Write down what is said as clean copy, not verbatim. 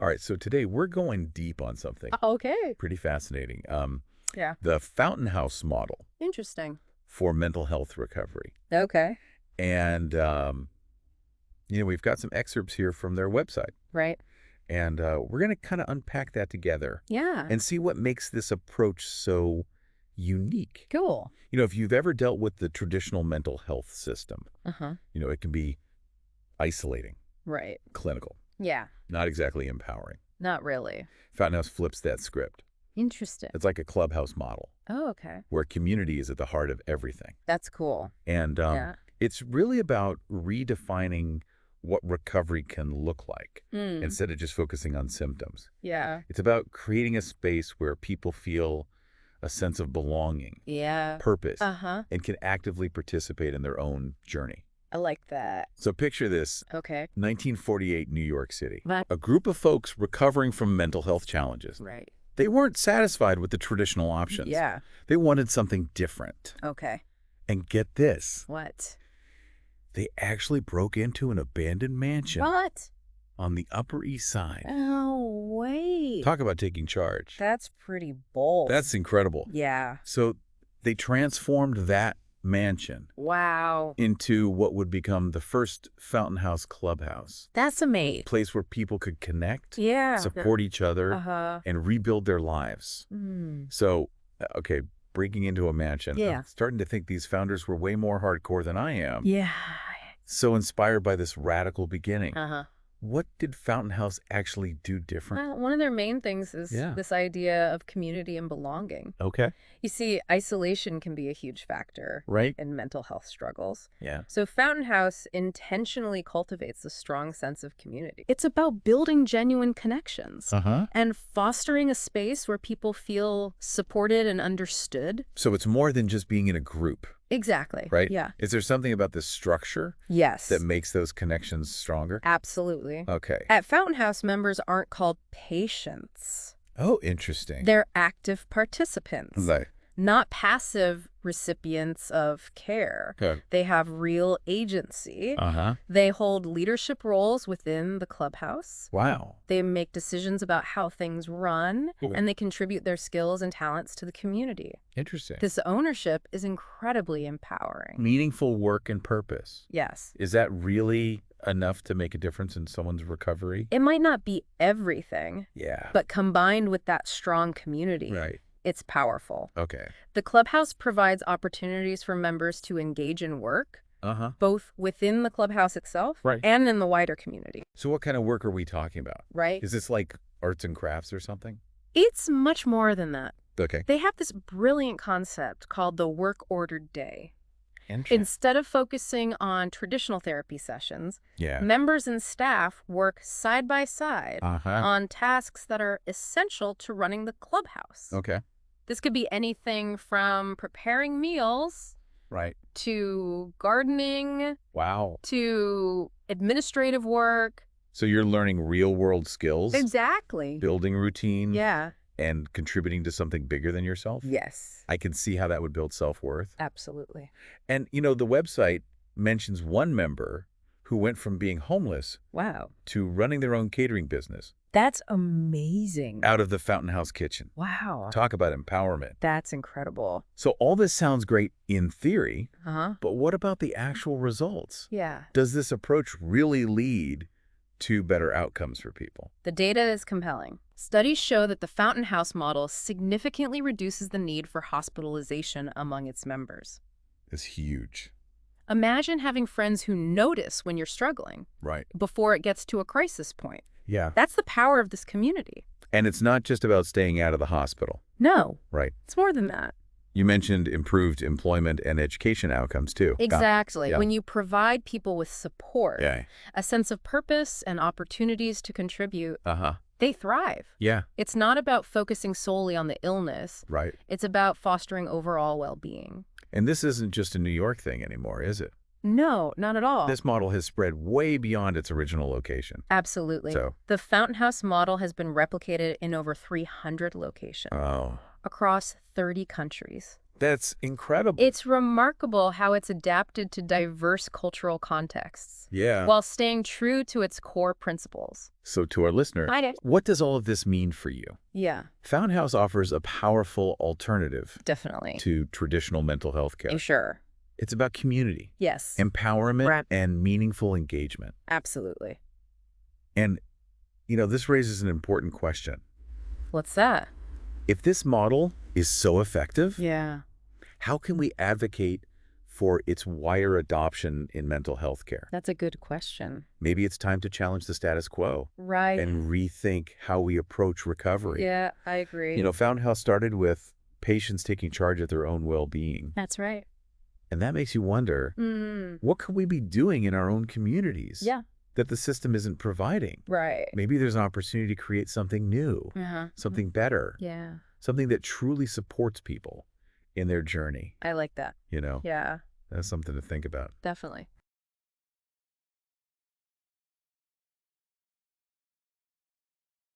All right, so today we're going deep on something Okay. pretty fascinating. Yeah. The Fountain House model Interesting. for mental health recovery. Okay. And, we've got some excerpts here from their website. Right. And we're going to kind of unpack that together Yeah. and see what makes this approach so unique. Cool. If you've ever dealt with the traditional mental health system, Uh-huh. it can be isolating, Right. clinical, Yeah. not exactly empowering. Not really. Fountain House flips that script. Interesting. It's like a clubhouse model Oh, okay. where community is at the heart of everything. That's cool. And Yeah. it's really about redefining what recovery can look like Mm. instead of just focusing on symptoms. Yeah. It's about creating a space where people feel a sense of belonging, Yeah. purpose, Uh-huh. and can actively participate in their own journey. I like that. So picture this, Okay. 1948 New York City. Right. A group of folks recovering from mental health challenges. Right. They weren't satisfied with the traditional options. Yeah. They wanted something different. Okay. And get this, What? they actually broke into an abandoned mansion What? on the Upper East Side. Oh, wait. Talk about taking charge. That's pretty bold. That's incredible. Yeah. So they transformed that mansion Wow. into what would become the first Fountain House clubhouse. That's amazing. A place where people could connect, Yeah. support each other, Uh-huh. and rebuild their lives. Mm. So, okay, breaking into a mansion. Yeah. I'm starting to think these founders were way more hardcore than I am. Yeah. So inspired by this radical beginning. Uh-huh. What did Fountain House actually do different? Well, one of their main things is Yeah. this idea of community and belonging. Okay. You see, isolation can be a huge factor Right? in mental health struggles. Yeah. So Fountain House intentionally cultivates a strong sense of community. It's about building genuine connections Uh-huh. and fostering a space where people feel supported and understood. So it's more than just being in a group, Exactly. right? Yeah. Is there something about this structure Yes. that makes those connections stronger? Absolutely. Okay. At Fountain House, members aren't called patients. Oh, interesting. They're active participants. Like, Not passive recipients of care. okay. They have real agency. Uh-huh. They hold leadership roles within the clubhouse. Wow. They make decisions about how things run, Okay. and they contribute their skills and talents to the community. Interesting. This ownership is incredibly empowering. Meaningful work and purpose. Yes. Is that really enough to make a difference in someone's recovery? It might not be everything, Yeah. but combined with that strong community, Right. it's powerful. Okay. The clubhouse provides opportunities for members to engage in work, Uh-huh. both within the clubhouse itself Right. and in the wider community, So what kind of work are we talking about? right? Is this like arts and crafts or something? It's much more than that. Okay. They have this brilliant concept called the work-ordered day. Interesting. Instead of focusing on traditional therapy sessions, Yeah. members and staff work side by side Uh-huh. on tasks that are essential to running the clubhouse. Okay. This could be anything from preparing meals Right. to gardening Wow. to administrative work. So you're learning real-world skills, Exactly. building routine, Yeah. and contributing to something bigger than yourself? Yes. I can see how that would build self-worth. Absolutely. And, the website mentions one member who went from being homeless Wow. to running their own catering business That's amazing. out of the Fountain House kitchen. Wow. Talk about empowerment. That's incredible. So all this sounds great in theory, Uh-huh. but what about the actual results? Yeah. Does this approach really lead to better outcomes for people? The data is compelling. Studies show that the Fountain House model significantly reduces the need for hospitalization among its members. It's huge. Imagine having friends who notice when you're struggling Right. before it gets to a crisis point. Yeah. That's the power of this community. And it's not just about staying out of the hospital, No, right? it's more than that. You mentioned improved employment and education outcomes too. Exactly. Yeah. When you provide people with support, Yeah. a sense of purpose and opportunities to contribute, Uh-huh. they thrive. Yeah. It's not about focusing solely on the illness. Right. It's about fostering overall well-being. And this isn't just a New York thing anymore, is it? No, not at all. This model has spread way beyond its original location. Absolutely. So, The Fountain House model has been replicated in over 300 locations oh, across 30 countries. That's incredible. It's remarkable how it's adapted to diverse cultural contexts Yeah. while staying true to its core principles. So to our listener, I know. what does all of this mean for you? Yeah, Found House offers a powerful alternative definitely. to traditional mental health care. Sure. It's about community, Yes. empowerment, Right. and meaningful engagement. Absolutely. And, this raises an important question. What's that? If this model is so effective, Yeah. how can we advocate for its wider adoption in mental health care? That's a good question. Maybe it's time to challenge the status quo Right. and rethink how we approach recovery. Yeah, I agree. Found House started with patients taking charge of their own well-being. That's right. And that makes you wonder, Mm. what could we be doing in our own communities Yeah. that the system isn't providing? Right. Maybe there's an opportunity to create something new, Uh-huh. something better, Yeah. something that truly supports people in their journey. I like that. You know, Yeah, that's something to think about. definitely.